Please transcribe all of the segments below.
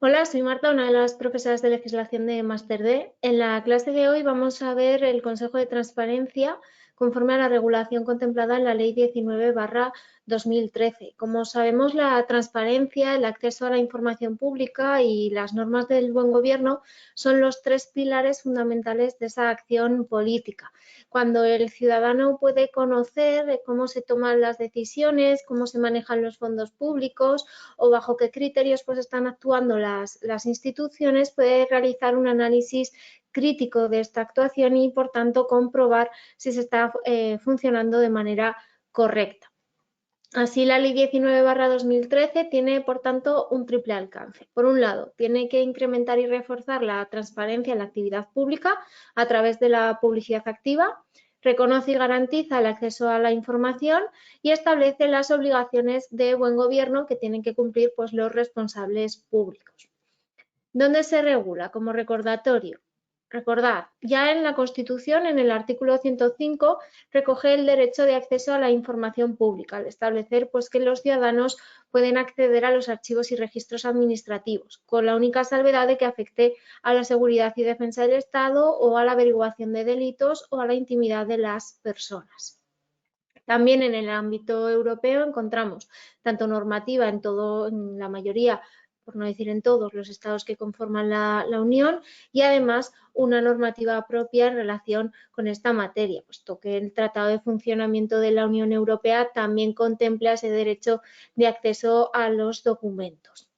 Hola, soy Marta, una de las profesoras de legislación de Máster D. En la clase de hoy vamos a ver el Consejo de Transparencia conforme a la regulación contemplada en la Ley 19/2013. Como sabemos, la transparencia, el acceso a la información pública y las normas del buen gobierno son los tres pilares fundamentales de esa acción política. Cuando el ciudadano puede conocer cómo se toman las decisiones, cómo se manejan los fondos públicos o bajo qué criterios pues están actuando las instituciones, puede realizar un análisis crítico de esta actuación y, por tanto, comprobar si se está funcionando de manera correcta. Así, la Ley 19/2013 tiene, por tanto, un triple alcance. Por un lado, tiene que incrementar y reforzar la transparencia en la actividad pública a través de la publicidad activa, reconoce y garantiza el acceso a la información y establece las obligaciones de buen gobierno que tienen que cumplir pues, los responsables públicos. ¿Dónde se regula? Como recordatorio. Recordad, ya en la Constitución, en el artículo 105, recoge el derecho de acceso a la información pública, al establecer pues, que los ciudadanos pueden acceder a los archivos y registros administrativos, con la única salvedad de que afecte a la seguridad y defensa del Estado o a la averiguación de delitos o a la intimidad de las personas. También en el ámbito europeo encontramos tanto normativa en la mayoría, por no decir en todos los estados que conforman la Unión, y además una normativa propia en relación con esta materia, puesto que el Tratado de Funcionamiento de la Unión Europea también contempla ese derecho de acceso a los documentos.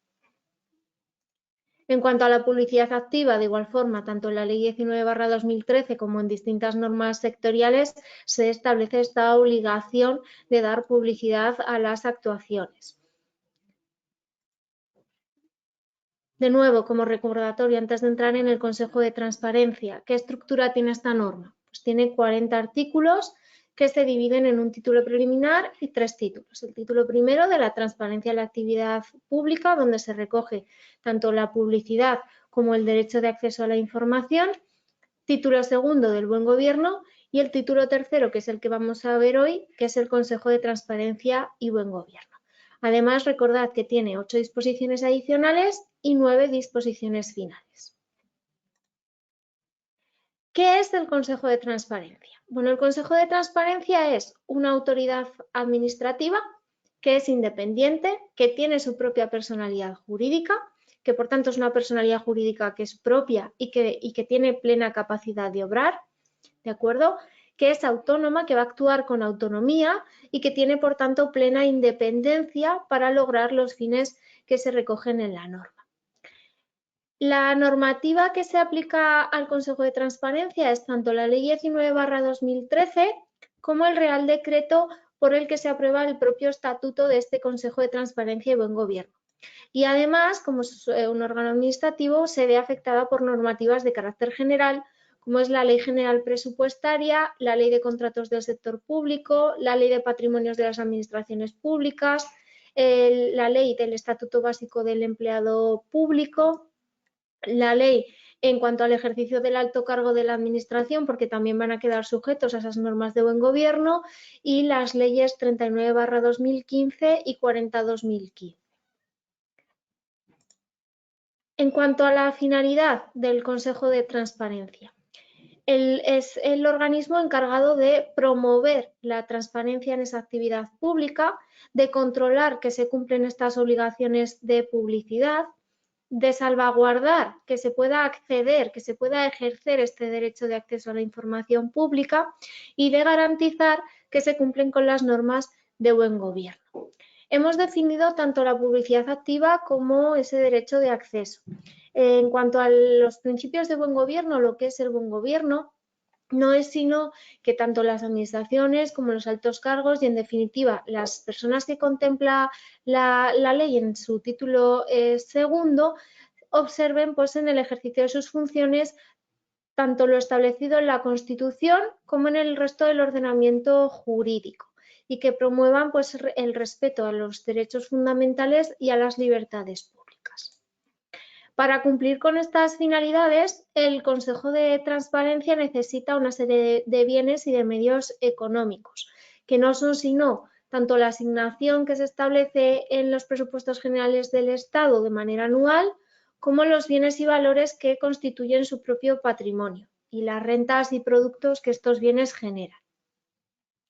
En cuanto a la publicidad activa, de igual forma, tanto en la Ley 19/2013 como en distintas normas sectoriales, se establece esta obligación de dar publicidad a las actuaciones. De nuevo, como recordatorio, antes de entrar en el Consejo de Transparencia, ¿qué estructura tiene esta norma? Pues tiene 40 artículos que se dividen en un título preliminar y 3 títulos. El título primero de la transparencia en la actividad pública, donde se recoge tanto la publicidad como el derecho de acceso a la información. Título segundo del buen gobierno y el título tercero, que es el que vamos a ver hoy, que es el Consejo de Transparencia y Buen Gobierno. Además, recordad que tiene 8 disposiciones adicionales y 9 disposiciones finales. ¿Qué es el Consejo de Transparencia? Bueno, el Consejo de Transparencia es una autoridad administrativa que es independiente, que tiene su propia personalidad jurídica, que por tanto es una personalidad jurídica que es propia y que tiene plena capacidad de obrar, ¿de acuerdo? Que es autónoma, que va a actuar con autonomía y que tiene por tanto plena independencia para lograr los fines que se recogen en la norma. La normativa que se aplica al Consejo de Transparencia es tanto la Ley 19/2013 como el Real Decreto por el que se aprueba el propio estatuto de este Consejo de Transparencia y Buen Gobierno. Y además, como es un órgano administrativo, se ve afectada por normativas de carácter general, como es la Ley General Presupuestaria, la Ley de Contratos del Sector Público, la Ley de Patrimonios de las Administraciones Públicas, la Ley del Estatuto Básico del Empleado Público, la ley en cuanto al ejercicio del alto cargo de la Administración, porque también van a quedar sujetos a esas normas de buen gobierno, y las leyes 39/2015 y 40/2015. En cuanto a la finalidad del Consejo de Transparencia, es el organismo encargado de promover la transparencia en esa actividad pública, de controlar que se cumplen estas obligaciones de publicidad, de salvaguardar que se pueda acceder, que se pueda ejercer este derecho de acceso a la información pública y de garantizar que se cumplen con las normas de buen gobierno. Hemos definido tanto la publicidad activa como ese derecho de acceso. En cuanto a los principios de buen gobierno, lo que es el buen gobierno no es sino que tanto las administraciones como los altos cargos y, en definitiva, las personas que contempla la ley en su título segundo, observen pues, en el ejercicio de sus funciones tanto lo establecido en la Constitución como en el resto del ordenamiento jurídico y que promuevan pues, el respeto a los derechos fundamentales y a las libertades públicas. Para cumplir con estas finalidades, el Consejo de Transparencia necesita una serie de bienes y de medios económicos, que no son sino tanto la asignación que se establece en los presupuestos generales del Estado de manera anual, como los bienes y valores que constituyen su propio patrimonio y las rentas y productos que estos bienes generan.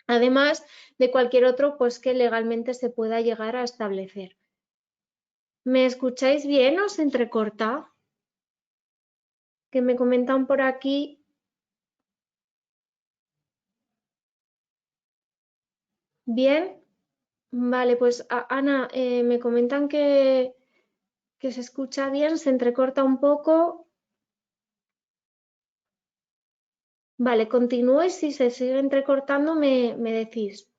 Además de cualquier otro pues, que legalmente se pueda llegar a establecer. ¿Me escucháis bien o se entrecorta? Que me comentan por aquí. ¿Bien? Vale, pues Ana, me comentan que se escucha bien, se entrecorta un poco. Vale, continúo y si se sigue entrecortando me decís.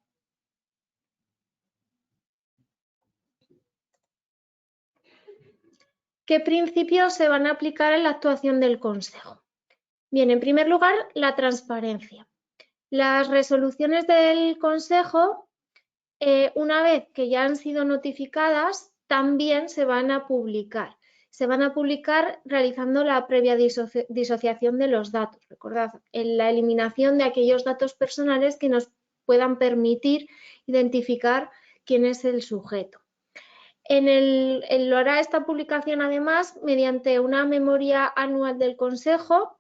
¿Qué principios se van a aplicar en la actuación del Consejo? Bien, en primer lugar, la transparencia. Las resoluciones del Consejo, una vez que ya han sido notificadas, también se van a publicar. Se van a publicar realizando la previa disociación de los datos. Recordad, en la eliminación de aquellos datos personales que nos puedan permitir identificar quién es el sujeto. Lo hará esta publicación además mediante una memoria anual del Consejo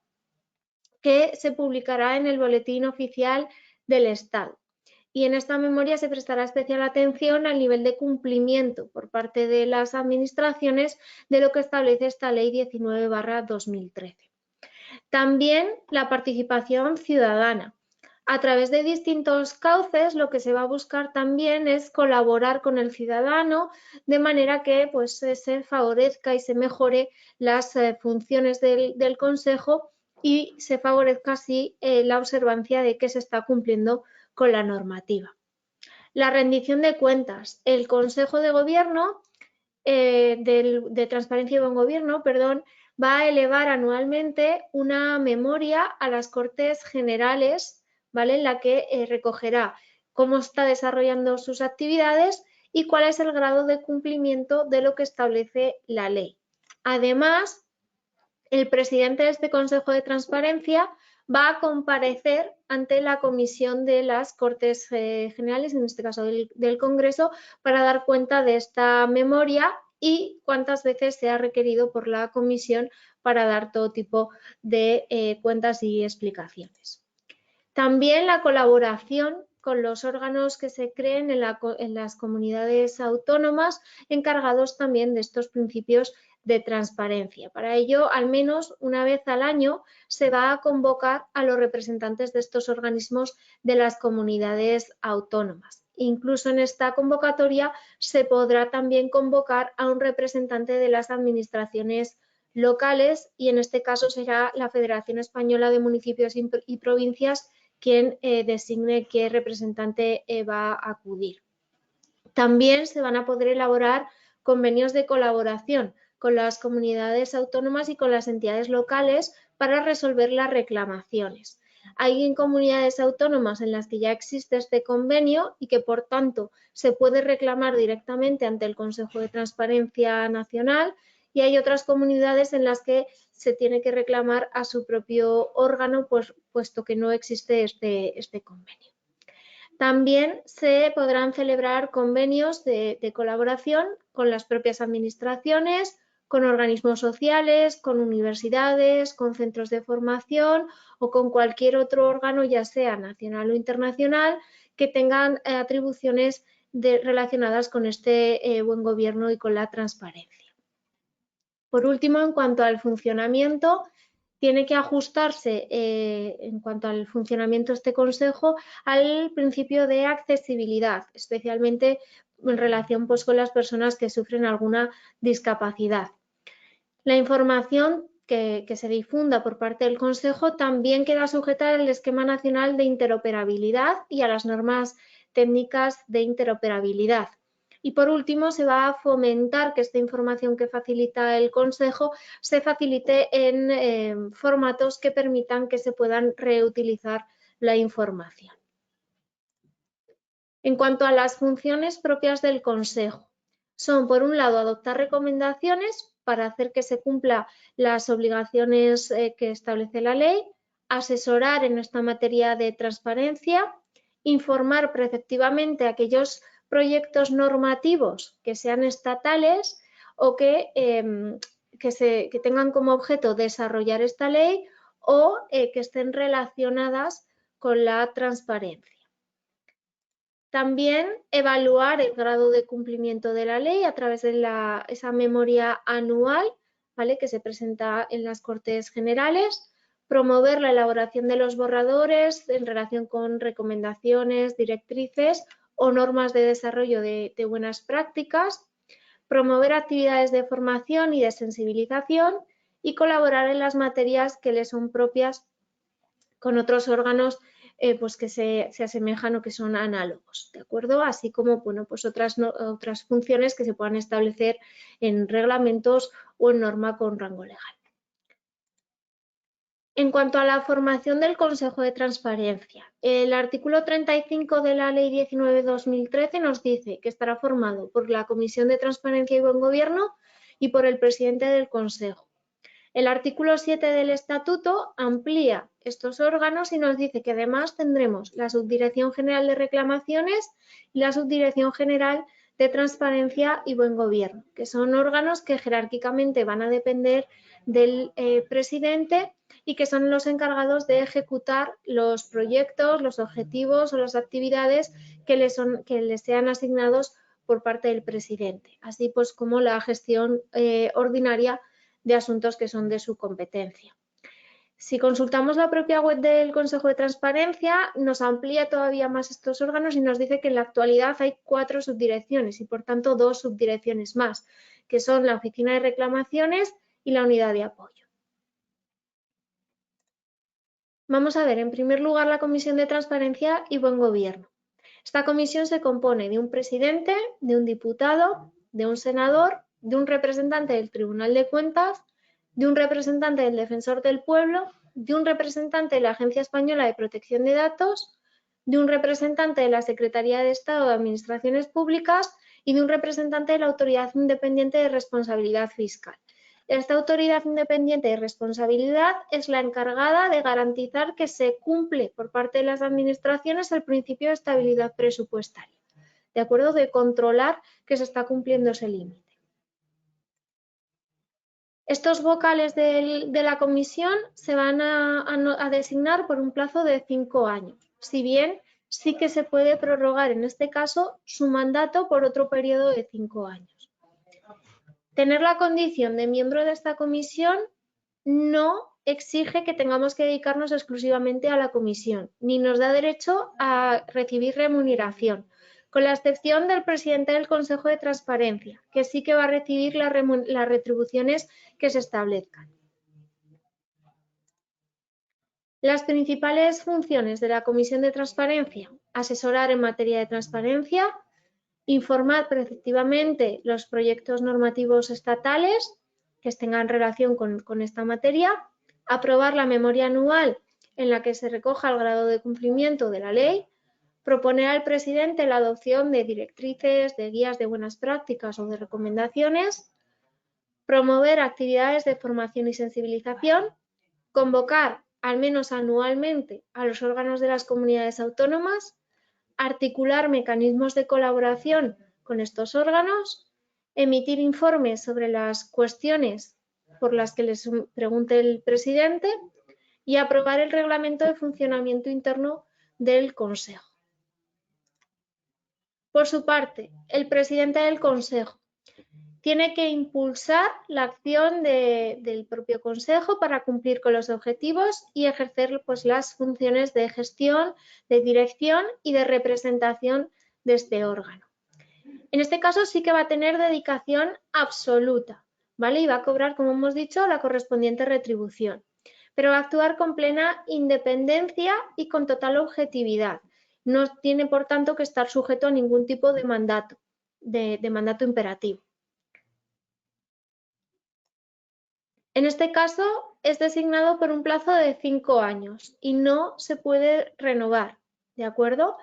que se publicará en el Boletín Oficial del Estado. Y en esta memoria se prestará especial atención al nivel de cumplimiento por parte de las administraciones de lo que establece esta Ley 19/2013. También la participación ciudadana. A través de distintos cauces, lo que se va a buscar también es colaborar con el ciudadano de manera que pues, se favorezca y se mejore las funciones del Consejo y se favorezca así la observancia de que se está cumpliendo con la normativa. La rendición de cuentas. El Consejo de Gobierno de Transparencia y Buen Gobierno, va a elevar anualmente una memoria a las Cortes Generales, ¿vale? En la que recogerá cómo está desarrollando sus actividades y cuál es el grado de cumplimiento de lo que establece la ley. Además, el presidente de este Consejo de Transparencia va a comparecer ante la Comisión de las Cortes Generales, en este caso del Congreso, para dar cuenta de esta memoria y cuántas veces se ha requerido por la Comisión para dar todo tipo de cuentas y explicaciones. También la colaboración con los órganos que se creen en las comunidades autónomas encargados también de estos principios de transparencia. Para ello, al menos una vez al año se va a convocar a los representantes de estos organismos de las comunidades autónomas. Incluso en esta convocatoria se podrá también convocar a un representante de las administraciones locales y en este caso será la Federación Española de Municipios y Provincias quien designe qué representante va a acudir. También se van a poder elaborar convenios de colaboración con las comunidades autónomas y con las entidades locales para resolver las reclamaciones. Hay comunidades autónomas en las que ya existe este convenio y que por tanto se puede reclamar directamente ante el Consejo de Transparencia Nacional y hay otras comunidades en las que se tiene que reclamar a su propio órgano puesto que no existe este convenio. También se podrán celebrar convenios de colaboración con las propias administraciones, con organismos sociales, con universidades, con centros de formación o con cualquier otro órgano, ya sea nacional o internacional, que tengan atribuciones relacionadas con este buen gobierno y con la transparencia. Por último, en cuanto al funcionamiento, tiene que ajustarse en cuanto al funcionamiento de este Consejo al principio de accesibilidad, especialmente en relación pues, con las personas que sufren alguna discapacidad. La información que se difunda por parte del Consejo también queda sujeta al Esquema Nacional de Interoperabilidad y a las normas técnicas de interoperabilidad. Y por último, se va a fomentar que esta información que facilita el Consejo se facilite en formatos que permitan que se puedan reutilizar la información. En cuanto a las funciones propias del Consejo, son por un lado adoptar recomendaciones para hacer que se cumplan las obligaciones que establece la ley, asesorar en esta materia de transparencia, informar preceptivamente aquellos proyectos normativos que sean estatales o que que tengan como objeto desarrollar esta ley o que estén relacionadas con la transparencia. También evaluar el grado de cumplimiento de la ley a través de esa memoria anual, ¿vale?, que se presenta en las Cortes Generales, promover la elaboración de los borradores en relación con recomendaciones, directrices o normas de desarrollo de buenas prácticas, promover actividades de formación y de sensibilización y colaborar en las materias que le son propias con otros órganos pues que se asemejan o que son análogos, ¿de acuerdo? Así como, bueno, pues otras funciones que se puedan establecer en reglamentos o en norma con rango legal. En cuanto a la formación del Consejo de Transparencia, el artículo 35 de la Ley 19/2013 nos dice que estará formado por la Comisión de Transparencia y Buen Gobierno y por el presidente del Consejo. El artículo 7 del Estatuto amplía estos órganos y nos dice que además tendremos la Subdirección General de Reclamaciones y la Subdirección General de Transparencia y Buen Gobierno, que son órganos que jerárquicamente van a depender del presidente y que son los encargados de ejecutar los proyectos, los objetivos o las actividades que les sean asignados por parte del presidente, así pues como la gestión ordinaria de asuntos que son de su competencia. Si consultamos la propia web del Consejo de Transparencia, nos amplía todavía más estos órganos y nos dice que en la actualidad hay 4 subdirecciones y por tanto 2 subdirecciones más, que son la Oficina de Reclamaciones y la Unidad de Apoyo. Vamos a ver, en primer lugar, la Comisión de Transparencia y Buen Gobierno. Esta comisión se compone de un presidente, de un diputado, de un senador, de un representante del Tribunal de Cuentas, de un representante del Defensor del Pueblo, de un representante de la Agencia Española de Protección de Datos, de un representante de la Secretaría de Estado de Administraciones Públicas y de un representante de la Autoridad Independiente de Responsabilidad Fiscal. Esta autoridad independiente de responsabilidad es la encargada de garantizar que se cumple por parte de las administraciones el principio de estabilidad presupuestaria, ¿de acuerdo? De controlar que se está cumpliendo ese límite. Estos vocales de la comisión se van a designar por un plazo de 5 años, si bien sí que se puede prorrogar en este caso su mandato por otro periodo de 5 años. Tener la condición de miembro de esta comisión no exige que tengamos que dedicarnos exclusivamente a la comisión, ni nos da derecho a recibir remuneración, con la excepción del presidente del Consejo de Transparencia, que sí que va a recibir las retribuciones que se establezcan. Las principales funciones de la Comisión de Transparencia: asesorar en materia de transparencia, informar preceptivamente los proyectos normativos estatales que tengan relación con esta materia, aprobar la memoria anual en la que se recoja el grado de cumplimiento de la ley, proponer al presidente la adopción de directrices, de guías de buenas prácticas o de recomendaciones, promover actividades de formación y sensibilización, convocar al menos anualmente a los órganos de las comunidades autónomas, articular mecanismos de colaboración con estos órganos, emitir informes sobre las cuestiones por las que les pregunte el presidente y aprobar el reglamento de funcionamiento interno del Consejo. Por su parte, el presidente del Consejo tiene que impulsar la acción del propio Consejo para cumplir con los objetivos y ejercer pues, las funciones de gestión, de dirección y de representación de este órgano. En este caso sí que va a tener dedicación absoluta, ¿vale? Y va a cobrar, como hemos dicho, la correspondiente retribución, pero va a actuar con plena independencia y con total objetividad. No tiene, por tanto, que estar sujeto a ningún tipo de mandato, de mandato imperativo. En este caso es designado por un plazo de 5 años y no se puede renovar, ¿de acuerdo?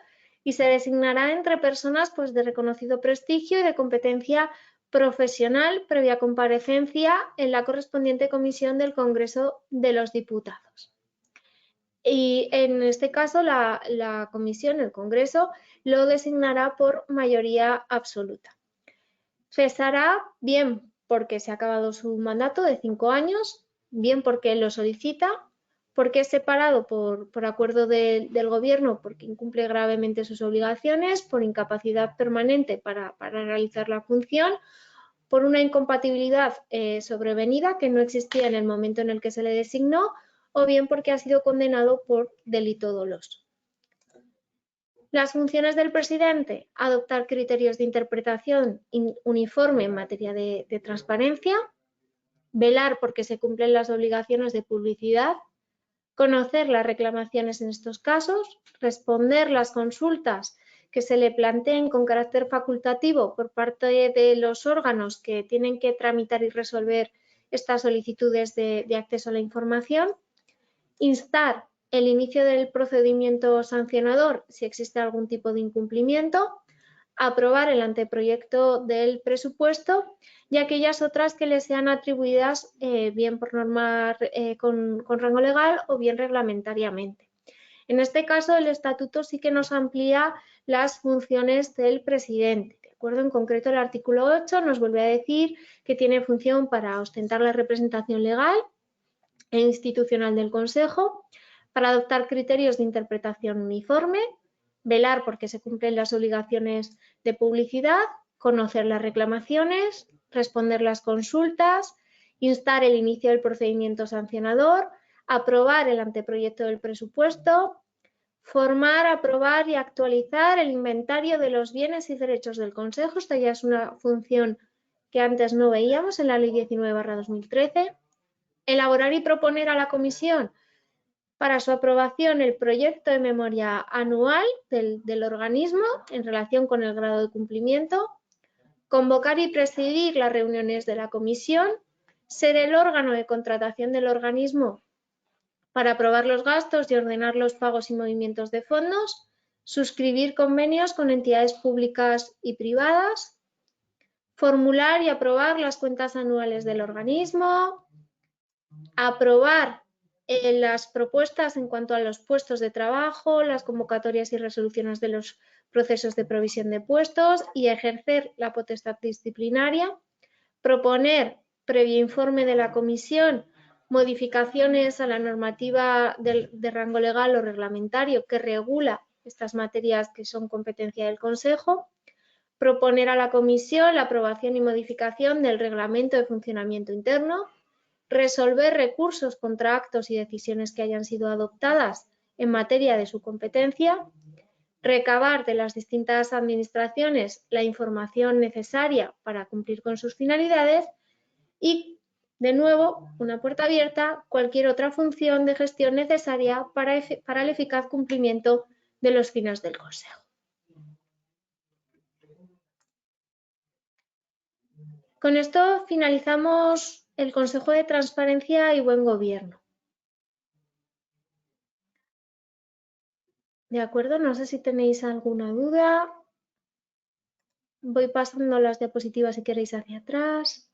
Y se designará entre personas pues, de reconocido prestigio y de competencia profesional previa comparecencia en la correspondiente comisión del Congreso de los Diputados. Y en este caso la comisión, el Congreso, lo designará por mayoría absoluta. Cesará bien porque se ha acabado su mandato de 5 años, bien porque él lo solicita, porque es separado por acuerdo del Gobierno, porque incumple gravemente sus obligaciones, por incapacidad permanente para realizar la función, por una incompatibilidad sobrevenida que no existía en el momento en el que se le designó, o bien porque ha sido condenado por delito doloso. Las funciones del presidente: adoptar criterios de interpretación uniforme en materia de transparencia, velar porque se cumplen las obligaciones de publicidad, conocer las reclamaciones en estos casos, responder las consultas que se le planteen con carácter facultativo por parte de los órganos que tienen que tramitar y resolver estas solicitudes de acceso a la información, instar el inicio del procedimiento sancionador si existe algún tipo de incumplimiento, aprobar el anteproyecto del presupuesto y aquellas otras que le sean atribuidas bien por norma con rango legal o bien reglamentariamente. En este caso, el estatuto sí que nos amplía las funciones del presidente. ¿De acuerdo? En concreto, el artículo 8 nos vuelve a decir que tiene función para ostentar la representación legal e institucional del Consejo, para adoptar criterios de interpretación uniforme, velar porque se cumplen las obligaciones de publicidad, conocer las reclamaciones, responder las consultas, instar el inicio del procedimiento sancionador, aprobar el anteproyecto del presupuesto, formar, aprobar y actualizar el inventario de los bienes y derechos del Consejo. Esta ya es una función que antes no veíamos en la Ley 19/2013. Elaborar y proponer a la Comisión para su aprobación el proyecto de memoria anual del organismo en relación con el grado de cumplimiento, convocar y presidir las reuniones de la Comisión, ser el órgano de contratación del organismo para aprobar los gastos y ordenar los pagos y movimientos de fondos, suscribir convenios con entidades públicas y privadas, formular y aprobar las cuentas anuales del organismo, aprobar las propuestas en cuanto a los puestos de trabajo, las convocatorias y resoluciones de los procesos de provisión de puestos y ejercer la potestad disciplinaria, proponer, previo informe de la Comisión, modificaciones a la normativa de rango legal o reglamentario que regula estas materias que son competencia del Consejo, proponer a la Comisión la aprobación y modificación del reglamento de funcionamiento interno, resolver recursos contra actos y decisiones que hayan sido adoptadas en materia de su competencia, recabar de las distintas administraciones la información necesaria para cumplir con sus finalidades y, de nuevo, una puerta abierta, cualquier otra función de gestión necesaria para el eficaz cumplimiento de los fines del Consejo. Con esto finalizamos el Consejo de Transparencia y Buen Gobierno. ¿De acuerdo? No sé si tenéis alguna duda. Voy pasando las diapositivas si queréis hacia atrás.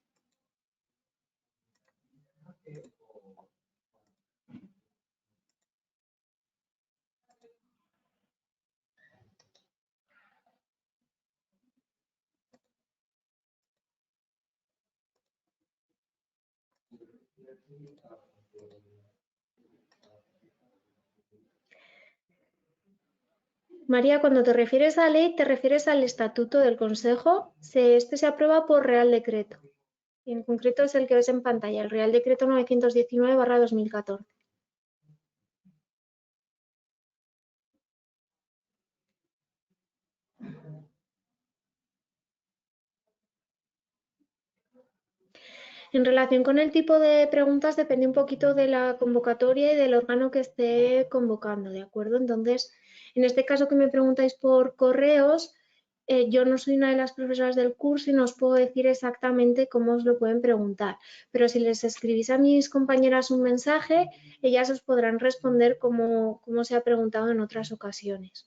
María, cuando te refieres a ley, te refieres al estatuto del Consejo. Este se aprueba por Real Decreto. Y en concreto es el que ves en pantalla, el Real Decreto 919/2014. En relación con el tipo de preguntas, depende un poquito de la convocatoria y del órgano que esté convocando, ¿de acuerdo? Entonces, en este caso que me preguntáis por correos, yo no soy una de las profesoras del curso y no os puedo decir exactamente cómo os lo pueden preguntar, pero si les escribís a mis compañeras un mensaje, ellas os podrán responder cómo se ha preguntado en otras ocasiones.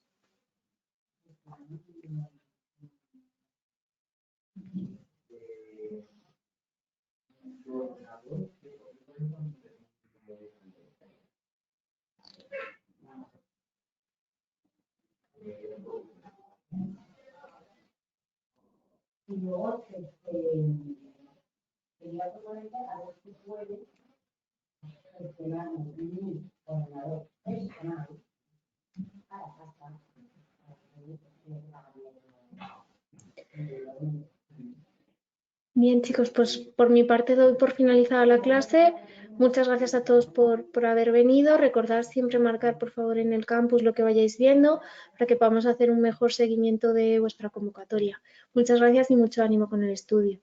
sería proponente a ver si puede gestionar un ordenador personal para casa. Bien, chicos, pues por mi parte doy por finalizada la clase. Muchas gracias a todos por haber venido. Recordad siempre marcar, por favor, en el campus lo que vayáis viendo para que podamos hacer un mejor seguimiento de vuestra convocatoria. Muchas gracias y mucho ánimo con el estudio.